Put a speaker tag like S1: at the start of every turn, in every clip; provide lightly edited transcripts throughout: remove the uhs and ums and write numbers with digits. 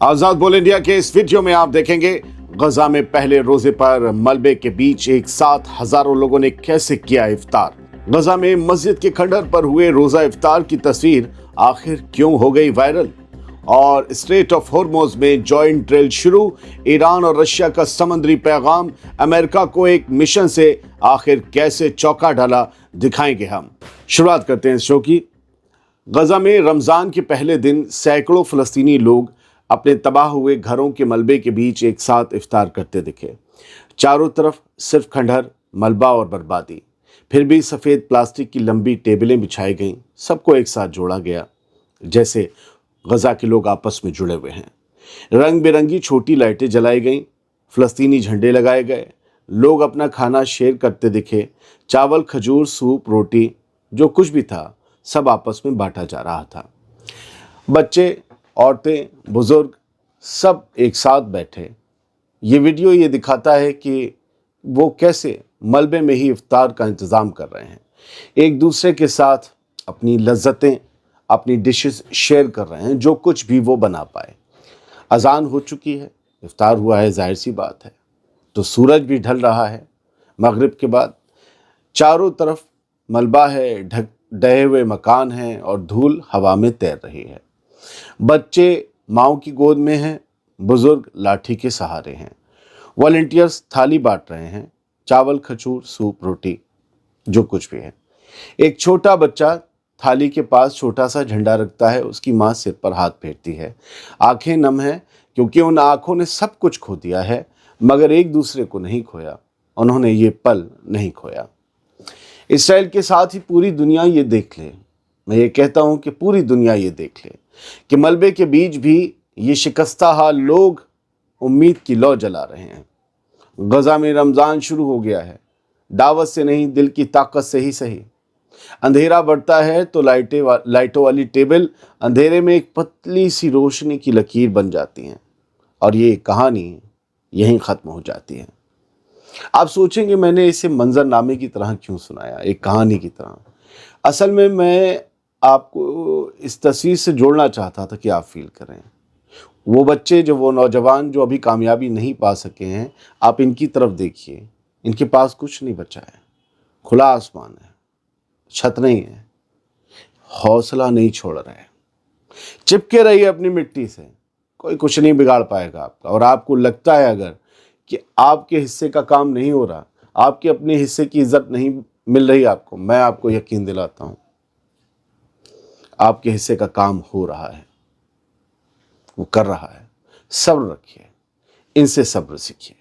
S1: आजाद बोल इंडिया के इस वीडियो में आप देखेंगे गजा में पहले रोजे पर मलबे के बीच एक साथ हजारों लोगों ने कैसे किया इफ्तार। गजा में मस्जिद के खंडहर पर हुए रोजा इफ्तार की तस्वीर आखिर क्यों हो गई वायरल। और स्ट्रेट ऑफ हॉर्मुज में जॉइंट ड्रिल शुरू, ईरान और रशिया का समुद्री पैगाम, अमेरिका को एक मिशन से आखिर कैसे चौंका डाला, दिखाएंगे हम। शुरुआत करते हैं इस शो की। गजा में रमजान के पहले दिन सैकड़ों फलस्तीनी लोग अपने तबाह हुए घरों के मलबे के बीच एक साथ इफ्तार करते दिखे। चारों तरफ सिर्फ खंडहर, मलबा और बर्बादी। फिर भी सफ़ेद प्लास्टिक की लंबी टेबलें बिछाई गईं, सबको एक साथ जोड़ा गया जैसे गजा के लोग आपस में जुड़े हुए हैं। रंग बिरंगी छोटी लाइटें जलाई गईं, फ़लस्तीनी झंडे लगाए गए, लोग अपना खाना शेयर करते दिखे। चावल, खजूर, सूप, रोटी, जो कुछ भी था सब आपस में बांटा जा रहा था। बच्चे, औरतें, बुजुर्ग सब एक साथ बैठे। ये वीडियो ये दिखाता है कि वो कैसे मलबे में ही इफ्तार का इंतज़ाम कर रहे हैं, एक दूसरे के साथ अपनी लज्जतें, अपनी डिशेस शेयर कर रहे हैं, जो कुछ भी वो बना पाए। अजान हो चुकी है, इफ्तार हुआ है, जाहिर सी बात है, तो सूरज भी ढल रहा है। मगरिब के बाद चारों तरफ मलबा है, ढहे हुए मकान हैं और धूल हवा में तैर रही है। बच्चे माँ की गोद में हैं, बुजुर्ग लाठी के सहारे हैं। वॉलंटियर्स थाली बांट रहे हैं, चावल, खजूर, सूप, रोटी, जो कुछ भी है। एक छोटा बच्चा थाली के पास छोटा सा झंडा रखता है, उसकी माँ सिर पर हाथ फेरती है। आंखें नम हैं क्योंकि उन आंखों ने सब कुछ खो दिया है, मगर एक दूसरे को नहीं खोया। उन्होंने ये पल नहीं खोया। इसराइल के साथ ही पूरी दुनिया ये देख ले, मैं ये कहता हूँ कि पूरी दुनिया ये देख ले कि मलबे के बीच भी ये शिकस्ता हाल लोग उम्मीद की लौ जला रहे हैं। गजा में रमज़ान शुरू हो गया है, दावत से नहीं, दिल की ताकत से ही सही। अंधेरा बढ़ता है तो लाइटों वाली टेबल अंधेरे में एक पतली सी रोशनी की लकीर बन जाती हैं और ये कहानी यहीं ख़त्म हो जाती है। आप सोचेंगे मैंने इसे मंजरनामे की तरह क्यों सुनाया, एक कहानी की तरह। असल में मैं आपको इस तस्वीर से जोड़ना चाहता था कि आप फील करें। वो बच्चे, वो नौजवान जो अभी कामयाबी नहीं पा सके हैं, आप इनकी तरफ देखिए। इनके पास कुछ नहीं बचा है, खुला आसमान है, छत नहीं है, हौसला नहीं छोड़ रहे हैं। चिपके रहिए अपनी मिट्टी से, कोई कुछ नहीं बिगाड़ पाएगा आपका। और आपको लगता है अगर कि आपके हिस्से का काम नहीं हो रहा, आपके अपने हिस्से की इज्जत नहीं मिल रही आपको, मैं आपको यकीन दिलाता हूं आपके हिस्से का काम हो रहा है, वो कर रहा है। सब्र रखिए, इनसे सब्र सीखिए,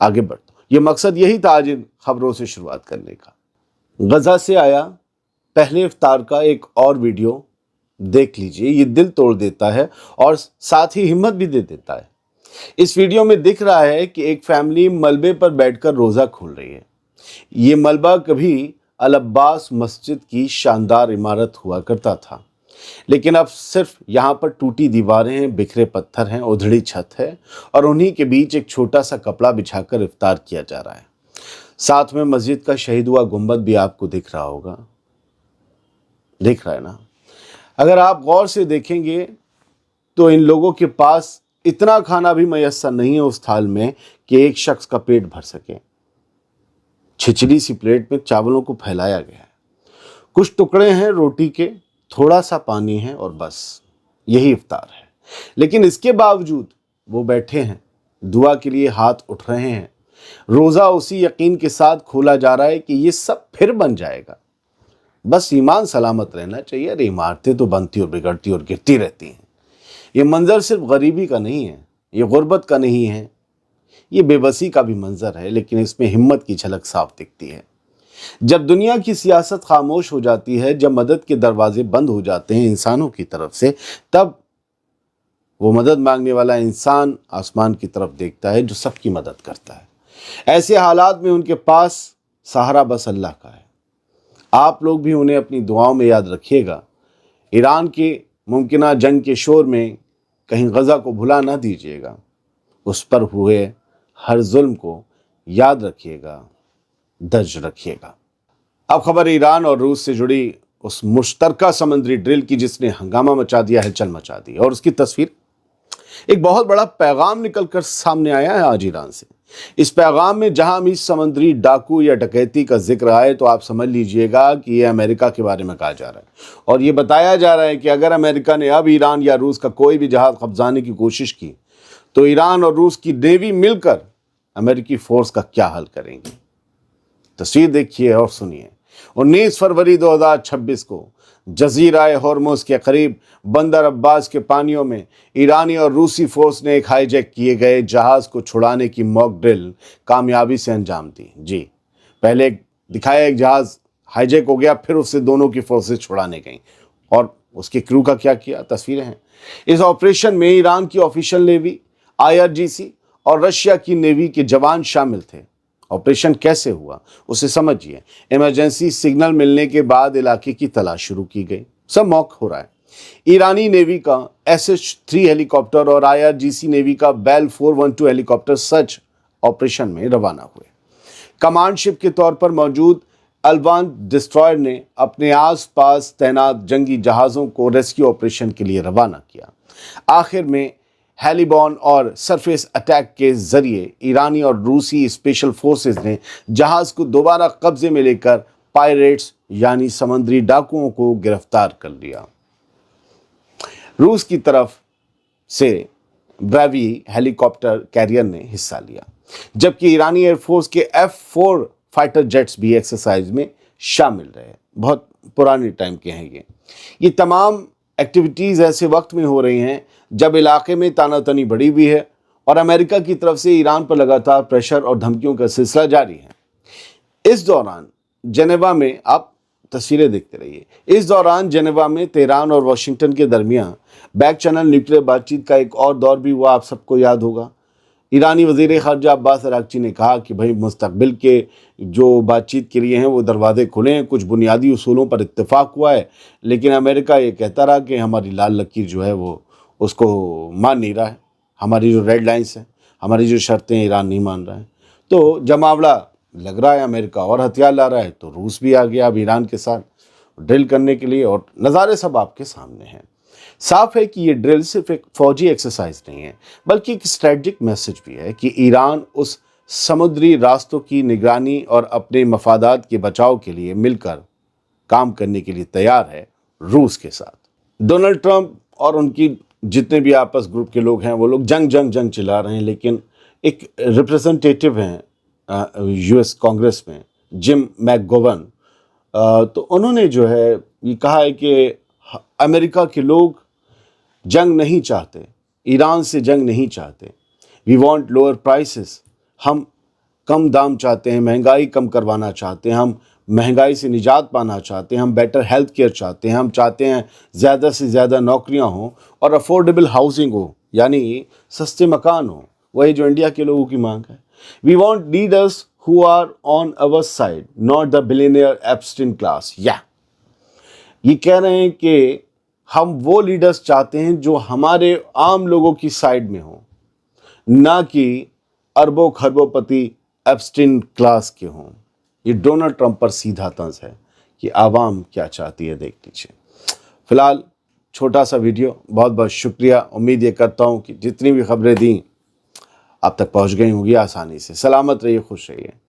S1: आगे बढ़ो। ये मकसद यही था आज इन खबरों से शुरुआत करने का। गजा से आया पहले इफ्तार का एक और वीडियो देख लीजिए, ये दिल तोड़ देता है और साथ ही हिम्मत भी दे देता है। इस वीडियो में दिख रहा है कि एक फैमिली मलबे पर बैठकर रोज़ा खोल रही है। ये मलबा कभी अल अब्बास मस्जिद की शानदार इमारत हुआ करता था, लेकिन अब सिर्फ यहाँ पर टूटी दीवारें हैं, बिखरे पत्थर हैं, उधड़ी छत है और उन्हीं के बीच एक छोटा सा कपड़ा बिछाकर इफ्तार किया जा रहा है। साथ में मस्जिद का शहीद हुआ गुंबद भी आपको दिख रहा होगा, दिख रहा है ना। अगर आप गौर से देखेंगे तो इन लोगों के पास इतना खाना भी मैसर नहीं है उस थाल में कि एक शख्स का पेट भर सके। छिछली सी प्लेट में चावलों को फैलाया गया है, कुछ टुकड़े हैं रोटी के, थोड़ा सा पानी है और बस यही इफ्तार है। लेकिन इसके बावजूद वो बैठे हैं, दुआ के लिए हाथ उठ रहे हैं। रोज़ा उसी यकीन के साथ खोला जा रहा है कि ये सब फिर बन जाएगा, बस ईमान सलामत रहना चाहिए। अरे इमारतें तो बनती और बिगड़ती और गिरती रहती हैं। ये मंज़र सिर्फ गरीबी का नहीं है, ये गुर्बत का नहीं है, ये बेबसी का भी मंज़र है, लेकिन इसमें हिम्मत की झलक साफ दिखती है। जब दुनिया की सियासत खामोश हो जाती है, जब मदद के दरवाजे बंद हो जाते हैं इंसानों की तरफ से, तब वो मदद मांगने वाला इंसान आसमान की तरफ देखता है जो सबकी मदद करता है। ऐसे हालात में उनके पास सहारा बस अल्लाह का है। आप लोग भी उन्हें अपनी दुआओं में याद रखिएगा। ईरान के मुमकिना जंग के शोर में कहीं गजा को भुला ना दीजिएगा। उस पर हुए हर जुल्म को याद रखिएगा, दर्ज रखिएगा। अब खबर ईरान और रूस से जुड़ी उस मुश्तरका समुद्री ड्रिल की जिसने हंगामा मचा दिया है, चल मचा दी। और उसकी तस्वीर एक बहुत बड़ा पैगाम निकलकर सामने आया है आज ईरान से। इस पैगाम में जहां भी समुद्री डाकू या डकैती का जिक्र आए तो आप समझ लीजिएगा कि ये अमेरिका के बारे में कहा जा रहा है, और ये बताया जा रहा है कि अगर अमेरिका ने अब ईरान या रूस का कोई भी जहाज कब्जाने की कोशिश की तो ईरान और रूस की नेवी मिलकर अमेरिकी फोर्स का क्या हाल करेंगी। तस्वीर देखिए और सुनिए। 19 फरवरी 2026 को जजीरा हॉर्मुज के करीब बंदर अब्बास के पानियों में ईरानी और रूसी फोर्स ने एक हाईजैक किए गए जहाज को छुड़ाने की मॉक ड्रिल कामयाबी से अंजाम दी। जी, पहले दिखाया एक जहाज हाईजैक हो गया, फिर उससे दोनों की फोर्सेस छुड़ाने गई, और उसके क्रू का क्या किया, तस्वीरें हैं। इस ऑपरेशन में ईरान की ऑफिशियल नेवी, IRGC और रशिया की नेवी के जवान शामिल थे। ऑपरेशन कैसे हुआ उसे समझिए। इमरजेंसी सिग्नल मिलने के बाद इलाके की तलाश शुरू की गई। सब मॉक हो रहा है। ईरानी नेवी का SH-3 हेलीकॉप्टर और IRGC नेवी का बेल 412 हेलीकॉप्टर सर्च ऑपरेशन में रवाना हुए। कमांड शिप के तौर पर मौजूद अल्बान डिस्ट्रॉयर ने अपने आसपास तैनात जंगी जहाज़ों को रेस्क्यू ऑपरेशन के लिए रवाना किया। आखिर में हेलीबॉर्न और सरफेस अटैक के जरिए ईरानी और रूसी स्पेशल फोर्सेस ने जहाज को दोबारा कब्जे में लेकर पायरेट्स यानी समुद्री डाकुओं को गिरफ्तार कर लिया। रूस की तरफ से ब्रावी हेलीकॉप्टर कैरियर ने हिस्सा लिया, जबकि ईरानी एयरफोर्स के F-4 फाइटर जेट्स भी एक्सरसाइज में शामिल रहे। बहुत पुराने टाइम के हैं ये तमाम एक्टिविटीज़ ऐसे वक्त में हो रही हैं जब इलाके में तानातनी बढ़ी हुई है और अमेरिका की तरफ से ईरान पर लगातार प्रेशर और धमकियों का सिलसिला जारी है। इस दौरान जेनेवा में, आप तस्वीरें देखते रहिए, इस दौरान जेनेवा में तेहरान और वाशिंगटन के दरमियान बैक चैनल न्यूक्लियर बातचीत का एक और दौर भी हुआ, आप सबको याद होगा। ईरानी वज़ीर ख़ारजा अब्बास अराग़ची ने कहा कि भाई मुस्तक़बिल के जो बातचीत के लिए हैं वो दरवाजे खुले हैं, कुछ बुनियादी उसूलों पर इत्तेफाक हुआ है, लेकिन अमेरिका ये कहता रहा कि हमारी लाल लकीर जो है वो उसको मान नहीं रहा है, हमारी जो रेड लाइंस हैं, हमारी जो शर्तें ईरान नहीं मान रहा है। तो जमावड़ा लग रहा है, अमेरिका और हथियार ला रहा है, तो रूस भी आ गया अब ईरान के साथ ड्रिल करने के लिए, और नज़ारे सब आपके सामने हैं। साफ है कि ये ड्रिल सिर्फ एक फौजी एक्सरसाइज नहीं है, बल्कि एक स्ट्रेटजिक मैसेज भी है कि ईरान उस समुद्री रास्तों की निगरानी और अपने मफादात के बचाव के लिए मिलकर काम करने के लिए तैयार है रूस के साथ। डोनाल्ड ट्रंप और उनकी जितने भी आपस ग्रुप के लोग हैं वो लोग जंग चिल्ला रहे हैं, लेकिन एक रिप्रेजेंटेटिव हैं US कांग्रेस में, जिम मैकगोवन, तो उन्होंने जो है ये कहा है कि अमेरिका के लोग जंग नहीं चाहते, ईरान से जंग नहीं चाहते। वी वांट लोअर प्राइसेस, हम कम दाम चाहते हैं, महंगाई कम करवाना चाहते हैं, हम महंगाई से निजात पाना चाहते हैं, हम बेटर हेल्थ केयर चाहते हैं, हम चाहते हैं ज़्यादा से ज़्यादा नौकरियां हों और अफोर्डेबल हाउसिंग हो, यानी सस्ते मकान हो, वही जो इंडिया के लोगों की मांग है। We want leaders who are on our side, not the billionaire Epstein class. ये कह रहे हैं कि हम वो लीडर्स चाहते हैं जो हमारे आम लोगों की साइड में हो, ना कि अरबों खरबोपति एप्स्टीन क्लास के हों। ये डोनाल्ड ट्रंप पर सीधा तंज है कि आवाम क्या चाहती है, देख लीजिए। फिलहाल छोटा सा वीडियो, बहुत बहुत शुक्रिया। उम्मीद ये करता हूँ कि जितनी भी खबरें दी आप तक पहुँच गई होंगी आसानी से। सलामत रहिए, खुश रहिए।